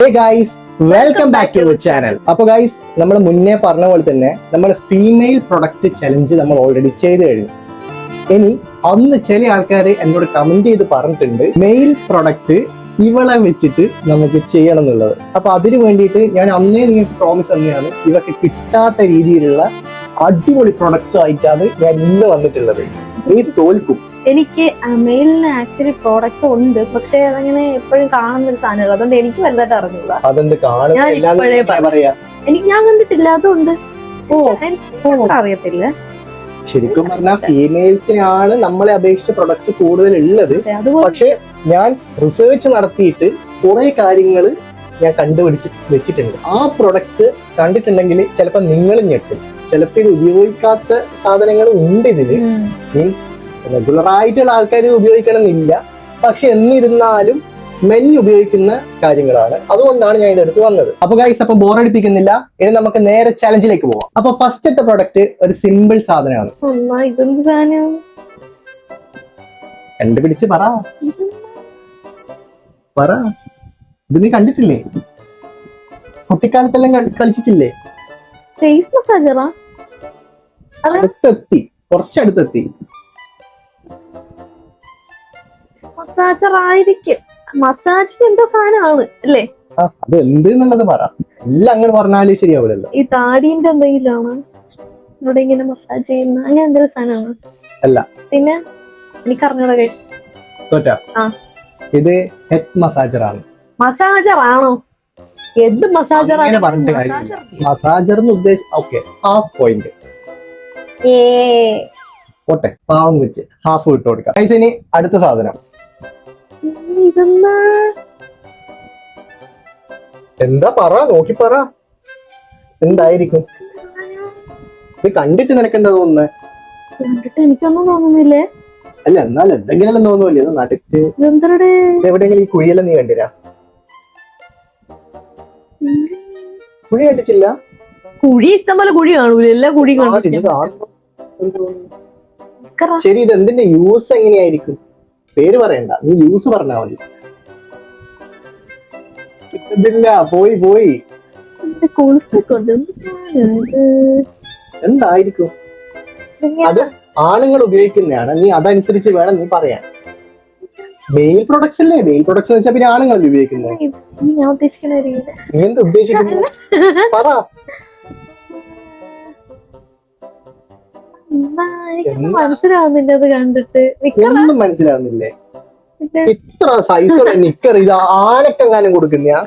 Hey guys, welcome back to our channel. അപ്പോൾ guys നമ്മൾ മുന്നേ പറഞ്ഞ പോലെ തന്നെ നമ്മൾ ഫീമെയിൽ പ്രൊഡക്റ്റ് ചലഞ്ച് നമ്മൾ ഓൾറെഡി ചെയ്തു കഴിഞ്ഞു. ഇനി അന്ന് ചില ആൾക്കാർ എന്നോട് കമന്റ് ചെയ്ത് പറഞ്ഞിട്ടുണ്ട് മെയിൽ പ്രൊഡക്റ്റ് ഇവളെ വെച്ചിട്ട് നമുക്ക് ചെയ്യണം എന്നുള്ളത്. അപ്പൊ അതിനു വേണ്ടിയിട്ട് ഞാൻ അന്നേ നിങ്ങൾക്ക് പ്രോമിസ് തന്നെയാണ് ഇവക്ക് കിട്ടാത്ത രീതിയിലുള്ള അടിപൊളി പ്രൊഡക്ട്സ് ആയിട്ടാണ് ഞാൻ ഇന്ന് വന്നിട്ടുള്ളത്. നീ തോൽക്കും. എനിക്ക് മെയിലിന് ആക്ച്വലി പ്രോഡക്ട്സ് ഉണ്ട്, പക്ഷെ അതങ്ങനെ എപ്പോഴും കാണുന്ന ഒരു സാധനമാണ്. അതുകൊണ്ട് എനിക്ക് വലുതായിട്ട് അറിഞ്ഞൂടാ. അതെന്ത് പറയാ എനിക്ക് ഞാൻ കണ്ടിട്ടില്ല, അതുകൊണ്ട് അറിയത്തില്ല. ശരിക്കും പറഞ്ഞാൽ ഫീമെയിൽസിനാണ് നമ്മളെ അപേക്ഷിച്ച് പ്രൊഡക്ട്സ് കൂടുതൽ ഉള്ളത്. പക്ഷെ ഞാൻ റിസർച്ച് നടത്തിയിട്ട് കുറെ കാര്യങ്ങൾ ഞാൻ കണ്ടുപിടിച്ച് വെച്ചിട്ടുണ്ട്. ആ പ്രൊഡക്ട്സ് കണ്ടിട്ടുണ്ടെങ്കിൽ ചിലപ്പോൾ നിങ്ങൾ ഞെട്ടും. ചിലപ്പോൾ ഇത് ഉപയോഗിക്കാത്ത സാധനങ്ങൾ ഉണ്ട് ഇതില്. മീൻസ് റെഗുലർ ആയിട്ടുള്ള ആൾക്കാർ ഉപയോഗിക്കണമെന്നില്ല, പക്ഷെ എന്നിരുന്നാലും മെൻ ഉപയോഗിക്കുന്ന കാര്യങ്ങളാണ്. അതുകൊണ്ടാണ് ഞാൻ ഇതെടുത്ത് വന്നത്. അപ്പൊ ഗൈസ്, അപ്പൊ ബോറടിപ്പിക്കുന്നില്ല, ഇനി നമുക്ക് നേരെ ചലഞ്ചിലേക്ക് പോവാം. അപ്പൊ ഫസ്റ്റത്തെ പ്രൊഡക്റ്റ് ഒരു സിമ്പിൾ സാധനമാണ്. കണ്ടുപിടിച്ച് പറ. ഇത് നീ കണ്ടിട്ടില്ലേ? കുട്ടിക്കാലത്തെല്ലാം കളിച്ചിട്ടില്ലേ? ഫേസ് മസാജറാ? അടുത്തെത്തി, കുറച്ചടുത്തെത്തി. മസാജർ ആയിരിക്കും. മസാജിങ് എന്തോ സാധനമാണ് അല്ലേ? അത് എന്ത് എന്നുള്ളത് പറ. എല്ലാം അങ്ങനെ പറഞ്ഞാലേ ശരിയാവില്ലല്ലോ. ഈ താടിന്റെ എന്തെങ്കിലും ആണ് ഇവിടെ ഇങ്ങനെ മസാജ് ചെയ്യുന്ന അങ്ങനെ എന്തെങ്കിലും സാധനമാണ്? അല്ല. പിന്നെ എനിക്ക് അറിഞ്ഞൂടാ ഗൈസ്. തോറ്റാ? ഇത് ഹെഡ് മസാജർ ആണ്. മസാജർ ആണോ? ഹെഡ് മസാജർ ആണ്. മസാജർ എന്ന് ഉദ്ദേശിച്ച ഓക്കെ, ഹാഫ് പോയിന്റ്. ഓട്ടെ, പാവം വെച്ച് ഹാഫ് ഇട്ട് കൊടുക്കാം. ഇനി അടുത്ത സാധനം എന്താ പറ, നോക്കി പറ. എന്തായിരിക്കും ഇത്? കണ്ടിട്ട് നിനക്ക് എന്താ തോന്നുന്നത്? കണ്ടിട്ട് എനിക്കൊന്നും തോന്നുന്നില്ലേ. അല്ല, എന്നാൽ എന്തെങ്കിലും തോന്നുന്നില്ലേ? ഇത് നടുക്ക് എവിടെയെങ്കിലും ഈ കുഴിയെല്ലാം നീ കണ്ടിരാ? കുഴി കണ്ടിട്ടില്ല? കുഴി ഇഷ്ടംപോലെ കുഴി കാണൂല, എല്ലാ കുഴി ശരി, ഇത് എന്തിന്റെ യൂസ് എങ്ങനെയായിരിക്കും? പേര് പറയണ്ട, നീ യൂസ് പറഞ്ഞാ മതി. ഇതില്ല, പോയി എന്തായിരിക്കും? അത് ആണുങ്ങൾ ഉപയോഗിക്കുന്നതാണ്. നീ അതനുസരിച്ച് വേണം നീ പറയാൻ. മെയിൽ പ്രൊഡക്ട്സ് അല്ലേ? മെയിൽ പ്രൊഡക്ട്സ് വെച്ചാൽ പിന്നെ ആണുങ്ങൾ ഉപയോഗിക്കുന്നത്. നീ എന്താ ഉദ്ദേശിക്കുന്നത്? പറ. മനസ്സിലാവുന്നില്ല അത് കണ്ടിട്ട്. ഒന്നും മനസ്സിലാവുന്നില്ലേ? ഇത്ര സൈസ് നിക്കർ ഇത് ആനക്കെങ്ങാനും കൊടുക്കുന്ന?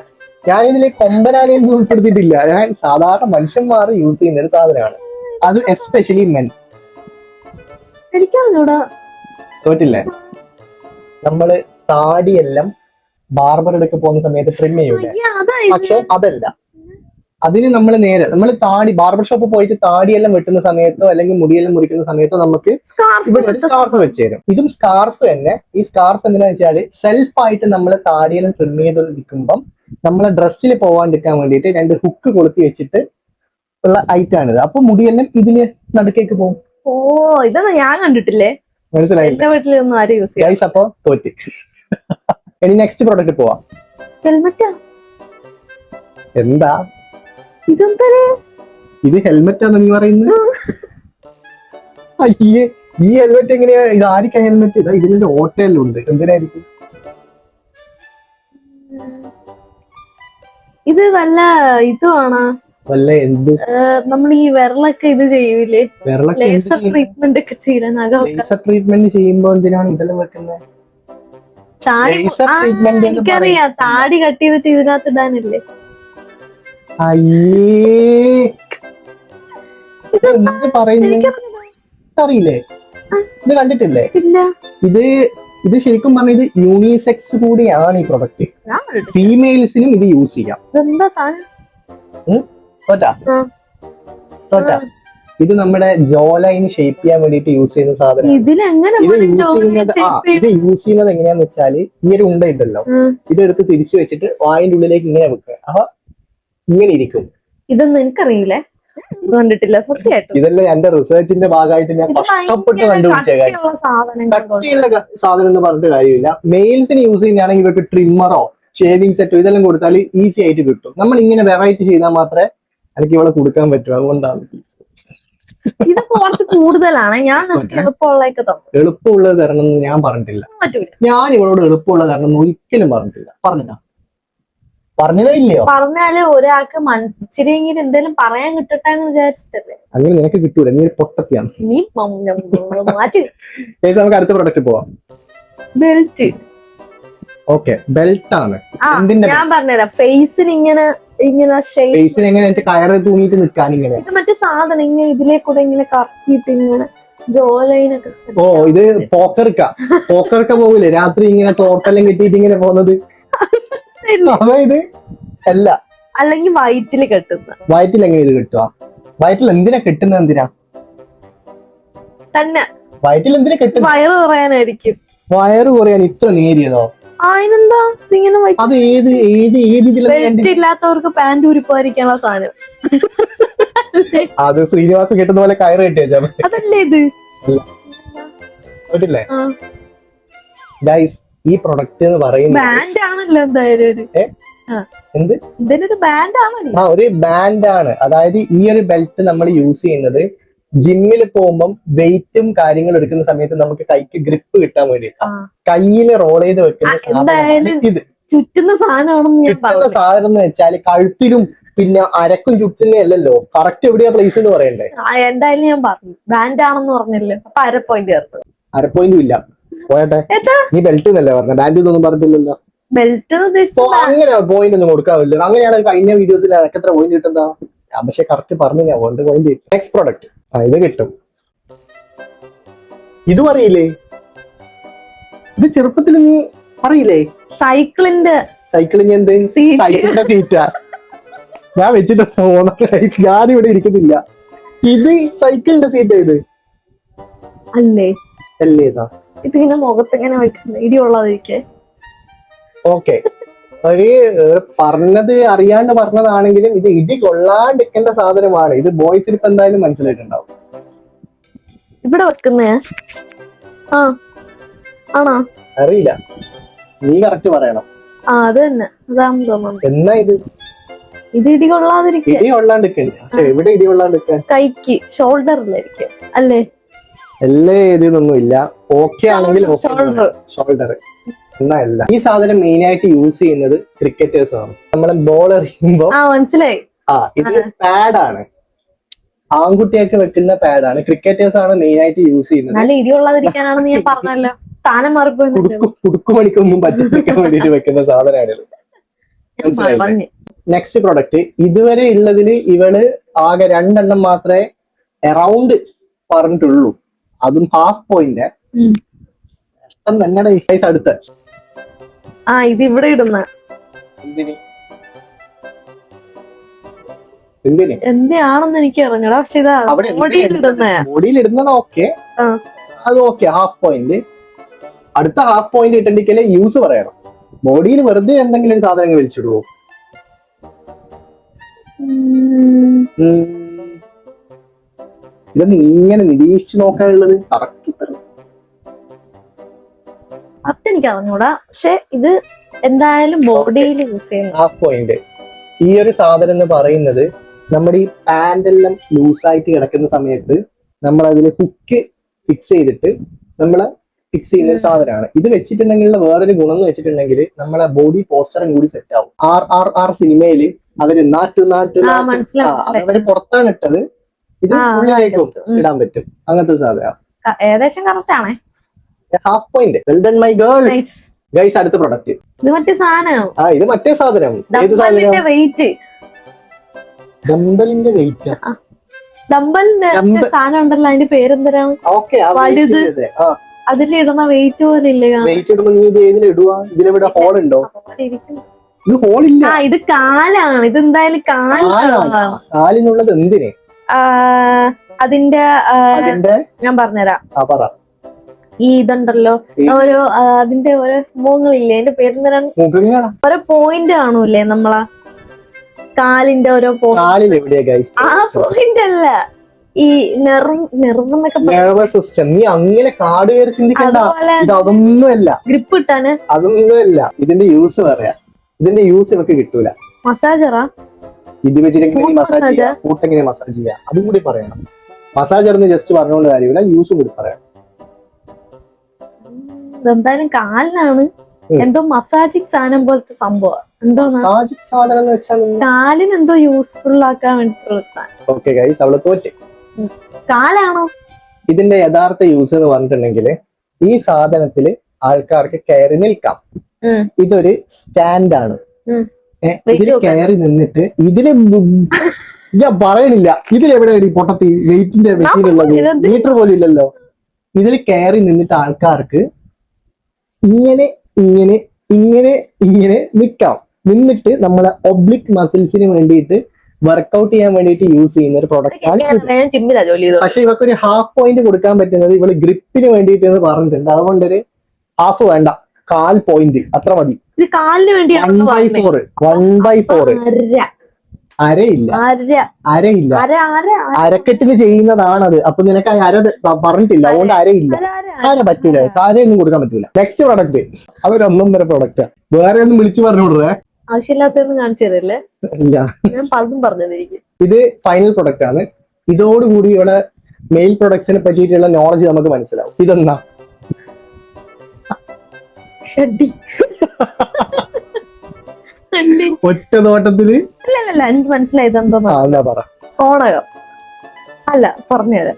ഞാനിതിലെ കൊമ്പനാനെയും ഉൾപ്പെടുത്തിയിട്ടില്ല. ഞാൻ സാധാരണ മനുഷ്യന്മാർ യൂസ് ചെയ്യുന്ന ഒരു സാധനമാണ്. അത് എസ്പെഷ്യലി മെൻ. എനിക്കറിഞ്ഞൂടാ. തോറ്റില്ലേ? നമ്മള് താടിയെല്ലാം ബാർബർ എടുക്ക പോകുന്ന സമയത്ത് ട്രിം ചെയ്യൂലേ? പക്ഷെ അതല്ല. അതിന് നമ്മൾ താടി ബാർബർ ഷോപ്പ് പോയിട്ട് താടിയെല്ലാം വെട്ടുന്ന സമയത്തോ അല്ലെങ്കിൽ മുടിയെല്ലാം മുറിക്കുന്ന സമയത്തോ നമുക്ക് ഇവിടെ ഒരു സ്കാർഫ് വെച്ച് തരും. ഇതും സ്കാർഫ് തന്നെ. ഈ സ്കാർഫ് എന്തിനാ വെച്ചാല് സെൽഫായിട്ട് നമ്മൾ താടിയെല്ലാം ട്രിം ചെയ്തിരിക്കുമ്പം നമ്മളെ ഡ്രസ്സിൽ പോവാണ്ടിരിക്കാൻ വേണ്ടിയിട്ട് രണ്ട് ഹുക്ക് കൊളുത്തി വെച്ചിട്ട് ഉള്ള ഐറ്റാണിത്. അപ്പൊ മുടിയെല്ലാം ഇതിന് നടുക്കേക്ക് പോകും. ഓ, ഇതൊന്നും ഞാൻ കണ്ടിട്ടില്ലേ. മനസ്സിലായില്ല? വീട്ടിലൊന്നും ആരും യൂസ് ചെയ്യാം. അപ്പൊ തോറ്റി. ഇനി നെക്സ്റ്റ് പ്രോഡക്റ്റ് പോവാം. ഹെൽമെറ്റാ? എന്താ ഇത്? ഹെൽമെറ്റ് ആണെന്ന് നീ പറയുന്നത്? അയ്യേ, ഈ ഹെൽമെറ്റ് എങ്ങനെയാ? ഇത് ആയിരിക്കും ഹെൽമെറ്റ്? ഇതാ ഇതിന്റെ ഓട്ടയിലുണ്ട്. എന്തിനായിരിക്കും ഇത്? വല്ല ഇതുമാണ് വല്ല എന്ത്? നമ്മൾ ഈ വിരലൊക്കെ ഇത് ചെയ്യൂലേ, ലേസർ ട്രീറ്റ്മെന്റ് ഒക്കെ ലേസർ ട്രീറ്റ്മെന്റ് ചെയ്യുമ്പോ എന്തിനാണ് ഇതെല്ലാം വെക്കുന്നത്? എനിക്കറിയാം, താടി കട്ട് ചെയ്തിട്ട് ഇതിനകത്ത് ഇടാനല്ലേ. അറിയില്ലേ? ഇത് കണ്ടിട്ടില്ലേ? ഇത് ശരിക്കും പറഞ്ഞ ഇത് യൂണിസെക്സ് കൂടിയാണ് ഈ പ്രൊഡക്റ്റ്. ഫീമെയിൽസിനും ഇത് യൂസ് ചെയ്യാം. ഇത് നമ്മുടെ ജോ ലൈൻ ഷേപ്പ് ചെയ്യാൻ വേണ്ടിട്ട് യൂസ് ചെയ്യുന്ന സാധനം. ഇത് യൂസ് ചെയ്യുന്നത് എങ്ങനെയാന്ന് വെച്ചാല് ഈ ഒരു ഉണ്ട ഇട്ടല്ലോ, ഇതെടുത്ത് തിരിച്ചു വെച്ചിട്ട് വായിന്റെ ഉള്ളിലേക്ക് ഇങ്ങനെ വെക്കുക. അപ്പൊ ഇങ്ങനെ ഇരിക്കും. ഇതൊന്നും എനിക്കറിയില്ലേ, കണ്ടിട്ടില്ല സത്യമായിട്ടും. ഇതെല്ലാം എന്റെ റിസർച്ചിന്റെ ഭാഗമായിട്ട് ഞാൻ കഷ്ടപ്പെട്ട് കണ്ടുപിടിച്ച കാര്യം. കട്ടിയുള്ള സാധനം എന്ന് പറഞ്ഞിട്ട് കാര്യമില്ല. മെയിൽസിന് യൂസ് ചെയ്യുന്നതാണെങ്കിൽ ഇവർക്ക് ട്രിമ്മറോ ഷേവിംഗ് സെറ്റോ ഇതെല്ലാം കൊടുത്താൽ ഈസി ആയിട്ട് കിട്ടും. നമ്മൾ ഇങ്ങനെ വെറൈറ്റി ചെയ്താൽ മാത്രമേ എനിക്ക് ഇവിടെ കൊടുക്കാൻ പറ്റൂ. അതുകൊണ്ടാണ് ഇത് കുറച്ച് കൂടുതലാണ്. ഞാൻ എളുപ്പമുള്ളതൊക്കെ തന്നു. എളുപ്പമുള്ളത് തരണം എന്ന് ഞാൻ പറഞ്ഞിട്ടില്ല. ഞാൻ ഇവളോട് എളുപ്പമുള്ളത് തരണം എന്ന് ഒരിക്കലും പറഞ്ഞിട്ടില്ല. പറഞ്ഞതേ ഇല്ലയോ? പറഞ്ഞാല് ഒരാൾക്ക് ഇച്ചിരിയെങ്കിലും എന്തെങ്കിലും പറയാൻ കിട്ടട്ടെ എന്ന് വിചാരിച്ചിട്ടല്ലേ. അങ്ങനെ നിനക്ക് കിട്ടൂല, നീ പൊട്ടത്തിയാണ്. നീ മാറ്റി. നമുക്ക് അടുത്ത പ്രൊഡക്റ്റ് പോവാം. ബെൽറ്റ്. ഓക്കെ, ബെൽറ്റ് ആണ്. ഞാൻ പറഞ്ഞുതരാം. ഫേസിന് ഇങ്ങനെ ഫേസിന് എങ്ങനെ കയറ് തൂങ്ങിയിട്ട് നിൽക്കാൻ ഇങ്ങനെ. ഇത് മറ്റേ സാധനം ഇങ്ങനെ ഇതിലേക്കൂടെ ഇങ്ങനെ കറക്കിയിട്ട് ഇങ്ങനെ ജോലൈനൊക്കെ. ഓ, ഇത് പോക്കർക്ക പോകില്ലേ രാത്രി ഇങ്ങനെ തോർത്തെല്ലാം കെട്ടിയിട്ട് ഇങ്ങനെ പോകുന്നത്? ഇത് അല്ല. അല്ലെങ്കിൽ വയറ്റില് കെട്ടുന്ന. വയറ്റിൽ എങ്ങനെ ഇത് കിട്ടുക? വയറ്റിൽ എന്തിനാ കെട്ടുന്നത്? എന്തിനാ തന്നെ വയറ്റിൽ എന്തിനാ കെട്ടുന്നത്? വയറ് കുറയാനായിരിക്കും. വയറ് കുറയാൻ ഇത്ര നേരിയതോ? അതിനെന്താ ഇങ്ങനെ? അത് ഏത് ബെൽറ്റ് ഇല്ലാത്തവർക്ക് പാന്റ് ഉരിപ്പായിരിക്കാനുള്ള സാധനം. അത് ശ്രീനിവാസം കെട്ടുന്ന പോലെ കയറ് കെട്ടിയാ അതല്ലേ ഇത്? കേട്ടില്ലേ ഗൈസ്? ഈ പ്രൊഡക്റ്റ് എന്ന് പറയുന്നത് ബാൻഡ് ആണല്ലോ. എന്തായാലും എന്ത് ഇതൊരു ബാൻഡ് ആണല്ലോ. ഒരു ബാൻഡ് ആണ്. അതായത് ഈ ഒരു ബെൽറ്റ് നമ്മൾ യൂസ് ചെയ്യുന്നത് ജിമ്മിൽ പോകുമ്പോൾ വെയിറ്റും കാര്യങ്ങളും എടുക്കുന്ന സമയത്ത് നമുക്ക് കൈക്ക് ഗ്രിപ്പ് കിട്ടാൻ വേണ്ടിയിട്ടാണ്. കയ്യില് റോൾ ചെയ്ത് വെക്കുന്ന സാധനം ഇത്. ചുറ്റുന്ന സാധനമാണെന്ന് ഞാൻ ചുറ്റുന്ന സാധനം എന്ന് വെച്ചാൽ കഴുത്തിലും പിന്നെ അരക്കും ചുറ്റുന്നല്ലോ. കറക്റ്റ് എവിടെയാ പ്ലേസ് എന്ന് പറയണ്ടേ? എന്തായാലും ഞാൻ പറഞ്ഞു ബാൻഡ് ആണെന്ന് പറഞ്ഞില്ലേ. അപ്പൊ 1/2 പോയിന്റ് ചേർത്ത്. 1/2 പോയിന്റും ഇല്ല. പോയട്ടെ, നീ ബെൽറ്റ് എന്നല്ലേ പറഞ്ഞ, ബാൻഡ് ഒന്നും പറഞ്ഞില്ലല്ലോ. ബെൽറ്റ് അങ്ങനെ പോയിന്റ് ഒന്നും കൊടുക്കാവില്ല. അങ്ങനെയാണ് കഴിഞ്ഞ വീഡിയോസിൽ അതൊക്കെ എത്ര പോയിന്റ് കിട്ടുന്നതാ? പക്ഷെ കറക്റ്റ് പറഞ്ഞു ഞാൻ 1 പോയിന്റ്. നെക്സ്റ്റ് പ്രൊഡക്റ്റ് ഇത് കിട്ടും. ഇതും അറിയില്ലേ? ഇത് ചെറുപ്പത്തിൽ നീ പറയില്ലേ? സൈക്കിളിന്റെ എന്ത്? സൈക്കിളിന്റെ സീറ്റാ ഞാൻ വെച്ചിട്ട് ഞാനിവിടെ ഇരിക്കുന്നില്ല. ഇത് സൈക്കിളിന്റെ സീറ്റ്. ഇത് അല്ലേ? അല്ലേതാ? ഇതിങ്ങനെ മുഖത്തിങ്ങനെ വെക്കുന്നത് ഇടിയുള്ളതിരിക്കെ. ഓക്കെ, ഒരു പറഞ്ഞത് അറിയാണ്ട് പറഞ്ഞതാണെങ്കിലും ഇത് ഇടി കൊള്ളാണ്ടിരിക്കേണ്ട സാധനമാണ്. ഇത് ബോയ്സിൽ ഇപ്പൊ എന്തായാലും മനസ്സിലായിട്ടുണ്ടാവും. ഇവിടെ വെക്കുന്നേ ആണോ? അറിയില്ല, നീ കറക്റ്റ് പറയണം. അത് തന്നെ, അതാണെന്ന് തോന്നുന്നു. എന്നാ ഇത് ഇടി കൊള്ളാതിരിക്കുക. ഇടി കൊള്ളാണ്ടിരിക്കണ്ട. പക്ഷെ എവിടെ ഇടി കൊള്ളാണ്ടിരിക്കാൻ? കൈക്ക് ഷോൾഡറിലായിരിക്കും അല്ലേ? എല്ലേ ഇതൊന്നും ഇല്ല. ഓക്കെ ആണെങ്കിൽ ഷോൾഡർ എന്നാ അല്ല. ഈ സാധനം മെയിൻ ആയിട്ട് യൂസ് ചെയ്യുന്നത് ക്രിക്കറ്റേഴ്സ് ആണ്. നമ്മളെ ബോൾ എറിയുമ്പോ മനസ്സിലായി. ഇത് പാഡാണ്. ആൺകുട്ടിയൊക്കെ വെക്കുന്ന പാഡാണ്. ക്രിക്കറ്റേഴ്സ് ആണ് മെയിൻ ആയിട്ട് യൂസ് ചെയ്യുന്നത്. നല്ല ഇടി കൊള്ളാതിരിക്കാനാണെന്ന് ഞാൻ പറഞ്ഞല്ലോ. സ്ഥാനം മാറിപ്പോയി. കുടുക്കുമണിക്കൊന്നും പറ്റിപ്പിക്കാൻ വേണ്ടിട്ട് വെക്കുന്ന സാധനമാണ്. മനസ്സിലായി? Next product. ഇതുവരെ ഉള്ളതില് ഇവള് ആകെ 2 എണ്ണം മാത്രമേ അറൗണ്ട് പറഞ്ഞിട്ടുള്ളൂ. അതും 1/2 പോയിന്റ്. തന്നെ അടുത്ത ഇത് ഇവിടെ ഇടുന്ന എന്തിനാണെന്ന് എനിക്ക് അറിഞ്ഞൂടാ. പക്ഷെ ഇതാ ബോഡിയിൽ ഇടുന്നത്. ഓക്കെ, അത് ഓക്കെ. 1/2 പോയിന്റ്. അടുത്ത 1/2 പോയിന്റ് ഇട്ടെങ്കിൽ യൂസ് പറയണം. ബോഡിയിൽ വെറുതെ എന്തെങ്കിലും ഒരു സാധനങ്ങൾ വലിച്ചിടുവോ? ഇതൊന്ന് ഇങ്ങനെ നിരീക്ഷിച്ചു നോക്കാനുള്ളത് കറക്റ്റ് ഉത്തരം. അതെനിക്ക് അറിഞ്ഞൂടാ. പക്ഷെ ഇത് എന്തായാലും ബോഡിയിൽ യൂസ് ചെയ്യുന്ന 1/2 പോയിന്റ്. ഈ ഒരു സാധനം എന്ന് പറയുന്നത് നമ്മുടെ ഈ പാന്റ് എല്ലാം ലൂസായിട്ട് കിടക്കുന്ന സമയത്ത് നമ്മൾ അതിൽ ഹുക്ക് ഫിക്സ് ചെയ്തിട്ട് നമ്മളെ ഫിക്സ് ചെയ്യുന്ന ഒരു സാധനമാണ്. ഇത് വെച്ചിട്ടുണ്ടെങ്കിൽ വേറൊരു ഗുണം എന്ന് വെച്ചിട്ടുണ്ടെങ്കിൽ നമ്മളെ ബോഡി പോസ്റ്ററും കൂടി സെറ്റ് ആവും. RRR സിനിമയില് അവര് അവര് പുറത്താണ് ഇട്ടത്. ഇത് ഉള്ളിലേക്കും ഇടാൻ പറ്റും. അങ്ങനത്തെ സാധനം. ഏകദേശം കറക്റ്റ് ആണേ. 1/2 point. Well done my girl. Guys, അടുത്ത പ്രൊഡക്റ്റ്. ഇത് മറ്റേ സാധനം. ഇത് മറ്റേ സാധനം. ഏത് സാധനം? വെയിറ്റ്. ഡംബലിന്റെ വെയിറ്റ്. ഡംബലിന്റെ സാധനം ഉണ്ടല്ലോ, അതിന്റെ പേരെന്തരാണ്? വലുത്. അതിലിടുന്ന വെയിറ്റ് പോലെ ഇല്ലേ? വെയിറ്റ് ഇടുമ്പോ നീ ഇത് ഏതിലിടുക? ഇതിലെവിടെ ഹോൾ ഉണ്ടോ? ഇത് ഹോളില്ല. ഇത് കാലാണ്. ഇത് എന്തായാലും കാലിനുള്ളത് എന്തിന്? അതിന്റെ ഞാൻ പറഞ്ഞുതരാം. ഈ ഇതുണ്ടല്ലോ ഓരോ അതിന്റെ ഓരോ സംഭവങ്ങളില്ലേ, അതിന്റെ പേരെന്തരാണ്? ഓരോ പോയിന്റ് കാണൂലേ നമ്മളാ കാലിന്റെ ഓരോ പോയിന്റ് അല്ല, ഈ നെർവസ് സിസ്റ്റം. നീ അങ്ങനെ കാട് കയറി ചിന്തിക്കണ്ട. അതൊന്നുമല്ല. ഗ്രിപ്പ് കിട്ടാന് അതൊന്നുമല്ല. ഇതിന്റെ യൂസ് പറയാം. ഇതിന്റെ യൂസ് ഇവർക്ക് കിട്ടൂല. മസാജറാ? ഇത് വെച്ചിട്ട് Foot മസാജ് massager? ചെയ്യാം, ഫുട്ട് എങ്ങനെ മസാജ് ചെയ്യാം അതും കൂടി പറയണം. മസാജർ എന്ന് ജസ്റ്റ് പറഞ്ഞുകൊണ്ട് കാര്യമില്ല, യൂസും കൂടി പറയാം. ഇതെന്തായാലും കാലിനാണ് എന്തോ മസാജിങ് സാധനം പോലത്തെ സംഭവം. എന്തോ മസാജ് സാധനം എന്ന് വെച്ചാൽ കാലിന് എന്തോ യൂസ്ഫുൾ ആക്കാൻ വേണ്ടിട്ടുള്ള ഒരു സാധനം. ഓക്കെ ഗൈസ്, അവള് തോറ്റ്. കാലാണോ? ഇതിന്റെ യഥാർത്ഥ യൂസ് എന്ന് പറഞ്ഞിട്ടുണ്ടെങ്കിൽ ഈ സാധനത്തില് ആൾക്കാർക്ക് കയറി നിൽക്കാം. ഇതൊരു സ്റ്റാൻഡ് ആണ്. ഇതില് കയറി നിന്നിട്ട് ഞാൻ പറയണില്ല, ഇതിലെവിടെ പൊട്ടത്തി വെയിറ്റിന്റെ മെഷീനുള്ളത്? മീറ്റർ പോലും ഇല്ലല്ലോ. ഇതിൽ കയറി നിന്നിട്ട് ആൾക്കാർക്ക് ഇങ്ങനെ ഇങ്ങനെ ഇങ്ങനെ ഇങ്ങനെ നിൽക്കാം. നിന്നിട്ട് നമ്മളെ ഒബ്ലിക് മസിൽസിന് വേണ്ടിയിട്ട് വർക്ക്ഔട്ട് ചെയ്യാൻ വേണ്ടിയിട്ട് യൂസ് ചെയ്യുന്ന ഒരു പ്രൊഡക്റ്റ് ആണ്. പക്ഷെ ഇവക്കൊരു ഹാഫ് പോയിന്റ് കൊടുക്കാൻ പറ്റുന്നത് ഇവള് ഗ്രിപ്പിന് വേണ്ടിയിട്ട് എന്ന് പറഞ്ഞിട്ടുണ്ട്. അതുകൊണ്ടൊരു ഹാഫ് വേണ്ട, 1/4 പോയിന്റ് അത്ര മതി. ഇത് കാലിന് വേണ്ടിയാണ്. 1/4 അരയില്ല, അരയില്ല, അരക്കെട്ടിന് ചെയ്യുന്നതാണത്. അപ്പൊ നിനക്ക് അര പറഞ്ഞിട്ടില്ല, അതുകൊണ്ട് അരയില്ല. അര പറ്റൂല, അരയൊന്നും കൊടുക്കാൻ പറ്റൂല. നെക്സ്റ്റ് പ്രൊഡക്റ്റ്, അതൊരു 1 പ്രൊഡക്റ്റാ. വേറെ ഒന്നും വിളിച്ചു പറഞ്ഞോടേ, ആവശ്യമില്ലാത്തൊന്നും കാണിച്ചു തരല്ലേ? ഇല്ല, ഞാൻ പലതും പറഞ്ഞതിരിക്കും. ഇത് ഫൈനൽ പ്രൊഡക്റ്റ് ആണ്. ഇതോടുകൂടി ഇവിടെ മെയിൽ പ്രൊഡക്ട്സിനെ പറ്റിയിട്ടുള്ള നോളജ് നമുക്ക് മനസ്സിലാവും. ഇതെന്നാ ഷഡ്ഡി. ഒറ്റ നോട്ടത്തില് അല്ല എനിക്ക് മനസ്സിലായത് എന്തോന്നാ പറ. കോണകം അല്ല, പറഞ്ഞുതരാം.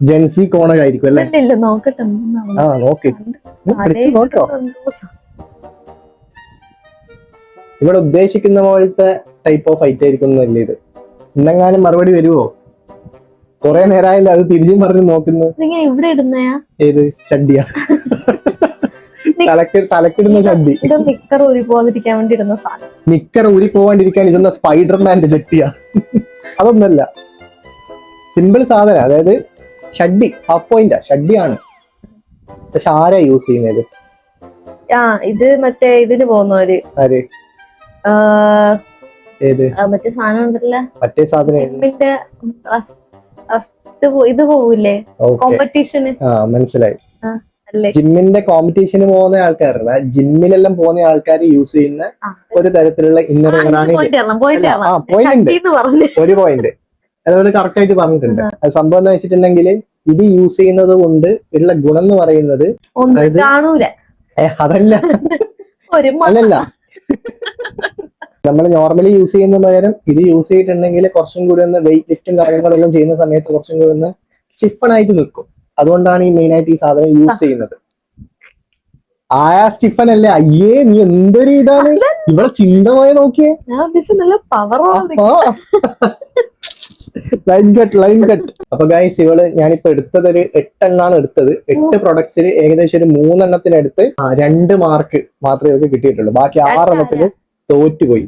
ജെൻസി കോണകായിരിക്കും അല്ലേ? ഇല്ല, നോക്കട്ടെ. നോക്കി നോക്കോ. ഇവിടെ ഉദ്ദേശിക്കുന്ന പോലത്തെ ടൈപ്പ് ഓഫ് ഐറ്റം ആയിരിക്കുന്നല്ലേ ഇത്? എന്തെങ്കിലും മറുപടി വരുവോ? കൊറേ നേരമായില്ല അത് തിരിച്ചും പറഞ്ഞ് നോക്കുന്നു. ഇവിടെ ഇടുന്നയാ? ഏത് ചട്ടിയാ? തലക്കിടുന്ന ചട്ടി. നിക്കർ ഊരി പോകാതിരിക്കാൻ വേണ്ടി ഇടുന്ന സാധനം. നിക്കർ ഊരി പോവാണ്ടിരിക്കാൻ ഇടുന്ന സ്പൈഡർമാന്റെ ചട്ടിയാ? അതൊന്നല്ല, സിമ്പിൾ സാധനം. അതായത് ഷഡ്ഡി, ഹാഫ് പോയിന്റാ, ഷഡ്ഡിയാണ്. പക്ഷെ ആരാ യൂസ് ചെയ്യുന്നത്? ഇത് മറ്റേ ഇതിന് പോകുന്നവര്. ആര്? ഏത് മറ്റേ സാധനം ഉണ്ടല്ലോ, മറ്റേ സാധനം ഇത് പോവില്ലേ കോമ്പറ്റീഷന്? മനസ്സിലായി. ജിമ്മിന്റെ കോമ്പറ്റീഷന് പോകുന്ന ആൾക്കാരല്ല, ജിമ്മിലെല്ലാം പോകുന്ന ആൾക്കാർ യൂസ് ചെയ്യുന്ന ഒരു തരത്തിലുള്ള ഇന്നർ ഒരു പോയിന്റ്. അതുപോലെ കറക്റ്റ് ആയിട്ട് പറഞ്ഞിട്ടുണ്ട്. അത് സംഭവം എന്ന് വെച്ചിട്ടുണ്ടെങ്കിൽ ഇത് യൂസ് ചെയ്യുന്നത് കൊണ്ട് ഉള്ള ഗുണം എന്ന് പറയുന്നത് അതല്ല, അല്ലല്ല, നമ്മൾ നോർമലി യൂസ് ചെയ്യുന്ന പകരം ഇത് യൂസ് ചെയ്തിട്ടുണ്ടെങ്കിൽ കുറച്ചും കൂടി ഒന്ന് വെയിറ്റ് ലിഫ്റ്റും കാര്യങ്ങളെല്ലാം ചെയ്യുന്ന സമയത്ത് കുറച്ചും കൂടി ഒന്ന് സ്റ്റിഫൺ ആയിട്ട് നിൽക്കും. അതുകൊണ്ടാണ് ഈ മെയിൻ ആയിട്ട് ഈ സാധനം യൂസ് ചെയ്യുന്നത്. സ്റ്റിഫൻ അല്ലേ? അയ്യേ, നീ എന്തൊരു ഇതാണ് ഇവിടെ ചിന്തമായി നോക്കിയേ. Line cut. അപ്പൊ ഗൈസ്, ഇവള് ഞാനിപ്പോ എടുത്തത് ഒരു 8 എണ്ണാണ് എടുത്തത്. 8 പ്രൊഡക്ട്സിൽ ഏകദേശം ഒരു 3 എണ്ണത്തിനടുത്ത് 2 മാർക്ക് മാത്രമേ ഇവർക്ക് കിട്ടിയിട്ടുള്ളൂ. ബാക്കി 6 എണ്ണത്തിന് തോറ്റുപോയി.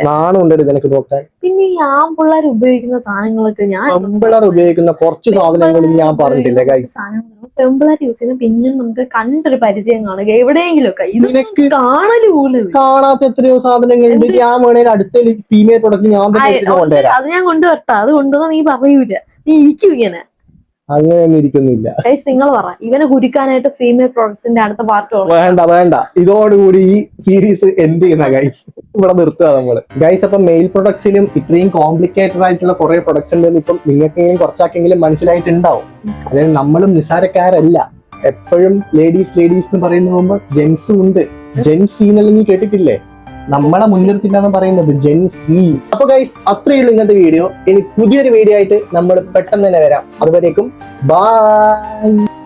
നാണം ഉണ്ടോ നിനക്ക് നോക്കാൻ? പിന്നെ ഈ ആമ്പിള്ളേർ ഉപയോഗിക്കുന്ന സാധനങ്ങളൊക്കെ ആമ്പിള്ളേർ ഉപയോഗിക്കുന്ന കുറച്ച് സാധനങ്ങളും ഞാൻ പറഞ്ഞിട്ടില്ല ഗൈസ്. പെമ്പിള്ളേർ യൂസ് ചെയ്യുന്ന പിന്നെ നമുക്ക് കണ്ടൊരു പരിചയം കാണുക എവിടെയെങ്കിലും ഒക്കെ. നിനക്ക് കാണാത്ത എത്രയോ സാധനങ്ങളുണ്ട്. ഞാൻ വേണേൽ അടുത്ത ഫീമെയിൽ പ്രൊഡക്റ്റ് ഞാൻ കൊണ്ടുവരാം. അത് ഞാൻ കൊണ്ടുവരട്ടാ? അത് കൊണ്ടുവന്ന നീ പറയൂല, നീ ഇരിക്കും ഇങ്ങനെ. അങ്ങനെയൊന്നും ഇരിക്കുന്നില്ല. നിങ്ങൾ പറ, ഇവനെ കുരിക്കാനായിട്ട് ഫീമെയിൽ പ്രൊഡക്ട്സിന്റെ അടുത്ത പാർട്ട് വേണ്ട. ഇതോടുകൂടി ഈ സീരീസ് എൻഡ് ചെയ്യുന്ന ഗൈസ്. ഇവിടെ നിർത്തുക നമ്മള് ഗൈസ്. അപ്പൊ മെയിൽ പ്രൊഡക്ട്സിലും ഇത്രയും കോംപ്ലിക്കേറ്റഡ് ആയിട്ടുള്ള കുറെ പ്രൊഡക്ട്സ് ഉണ്ടെന്ന് ഇപ്പം നിങ്ങൾക്കെങ്കിലും കുറച്ചാക്കെങ്കിലും മനസ്സിലായിട്ടുണ്ടാവും. അതായത് നമ്മളും നിസ്സാരക്കാരല്ല. എപ്പോഴും ലേഡീസ് എന്ന് പറയുന്ന പോകുമ്പോ ജെൻസും ഉണ്ട്. ജെൻസി എന്നെല്ലാം നീ കേട്ടിട്ടില്ലേ? നമ്മളെ മുൻനിർത്തിട്ടാണ് പറയുന്നത്, ജെൻസി. അപ്പൊ ഗൈസ്, അത്രയുള്ള ഇന്നത്തെ വീഡിയോ. ഇനി പുതിയൊരു വീഡിയോ ആയിട്ട് നമ്മൾ പെട്ടെന്ന് തന്നെ വരാം. അതുവരേക്കും ബൈ.